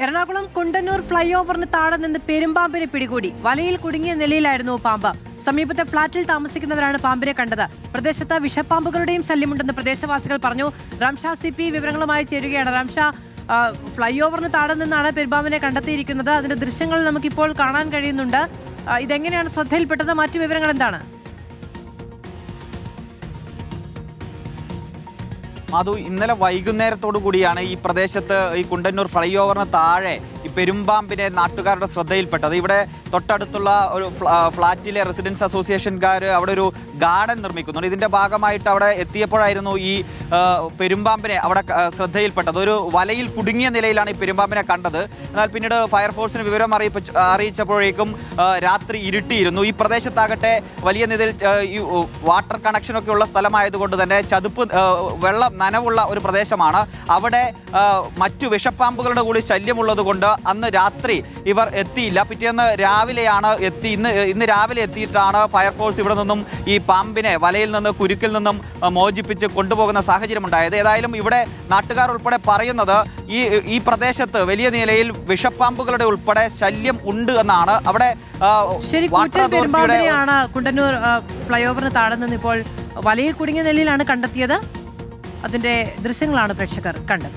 Ernakulam Kundannoor fly ഓവറിന് താഴെ നിന്ന് പെരുമ്പാമ്പിനെ പിടികൂടി. വലയിൽ കുടുങ്ങിയ നിലയിലായിരുന്നു പാമ്പ്. സമീപത്തെ ഫ്ളാറ്റിൽ താമസിക്കുന്നവരാണ് പാമ്പിനെ കണ്ടത്. പ്രദേശത്ത് വിഷപ്പാമ്പുകളുടെയും ശല്യമുണ്ടെന്ന് പ്രദേശവാസികൾ പറഞ്ഞു. റംഷ CP വിവരങ്ങളുമായി ചേരുകയാണ്. റംഷ, ഫ്ലൈ ഓവറിന് താഴെ നിന്നാണ് പെരുമ്പാമ്പിനെ കണ്ടെത്തിയിരിക്കുന്നത്. അതിന്റെ ദൃശ്യങ്ങൾ നമുക്കിപ്പോൾ കാണാൻ കഴിയുന്നുണ്ട്. ഇതെങ്ങനെയാണ് ശ്രദ്ധയിൽപ്പെട്ടത്? മറ്റു വിവരങ്ങൾ എന്താണ്? അത് ഇന്നലെ വൈകുന്നേരത്തോടു കൂടിയാണ് ഈ പ്രദേശത്ത് ഈ കുണ്ടന്നൂർ ഫ്ലൈ ഓവറിന് താഴെ ഈ പെരുമ്പാമ്പിനെ നാട്ടുകാരുടെ ശ്രദ്ധയിൽപ്പെട്ടത്. ഇവിടെ തൊട്ടടുത്തുള്ള ഒരു ഫ്ളാറ്റിലെ റെസിഡൻസ് അസോസിയേഷൻകാർ അവിടെ ഒരു ഗാർഡൻ നിർമ്മിക്കുന്നുണ്ട്. ഇതിന്റെ ഭാഗമായിട്ട് അവിടെ എത്തിയപ്പോഴായിരുന്നു ഈ പെരുമ്പാമ്പിനെ അവിടെ ശ്രദ്ധയിൽപ്പെട്ടത്. ഒരു വലയിൽ കുടുങ്ങിയ നിലയിലാണ് ഈ പെരുമ്പാമ്പിനെ കണ്ടത്. എന്നാൽ പിന്നീട് ഫയർഫോഴ്സിന് വിവരം അറിയിച്ചപ്പോഴേക്കും രാത്രി ഇരുട്ടിയിരുന്നു. ഈ പ്രദേശത്താകട്ടെ വലിയ നിലയിൽ ഈ വാട്ടർ കണക്ഷനൊക്കെ ഉള്ള സ്ഥലമായതുകൊണ്ട് തന്നെ ചതുപ്പ് വെള്ളം നനവുള്ള ഒരു പ്രദേശമാണ്. അവിടെ മറ്റു വിഷപ്പാമ്പുകളുടെ കൂടി ശല്യമുള്ളത് കൊണ്ട് അന്ന് രാത്രി ഇവർ എത്തിയില്ല. പിറ്റേന്ന് രാവിലെയാണ് ഇന്ന് രാവിലെ എത്തിയിട്ടാണ് ഫയർഫോഴ്സ് ഇവിടെ നിന്നും ഈ പാമ്പിനെ വലയിൽ നിന്ന് കുരുക്കിൽ നിന്നും മോചിപ്പിച്ച് കൊണ്ടുപോകുന്ന സാഹചര്യം ഉണ്ടായത്. ഏതായാലും ഇവിടെ നാട്ടുകാർ ഉൾപ്പെടെ പറയുന്നത് ഈ പ്രദേശത്ത് വലിയ നിലയിൽ വിഷപ്പാമ്പുകളുടെ ഉൾപ്പെടെ ശല്യം ഉണ്ട് എന്നാണ്. അവിടെ കുണ്ടന്നൂർ ഫ്ലൈ ഓവറിന് താഴെ നിന്ന് ഇപ്പോൾ വലയിൽ കുടുങ്ങിയ നിലയിലാണ് കണ്ടെത്തിയത്. അതിന്റെ ദൃശ്യങ്ങളാണ് പ്രേക്ഷകർ കണ്ടത്.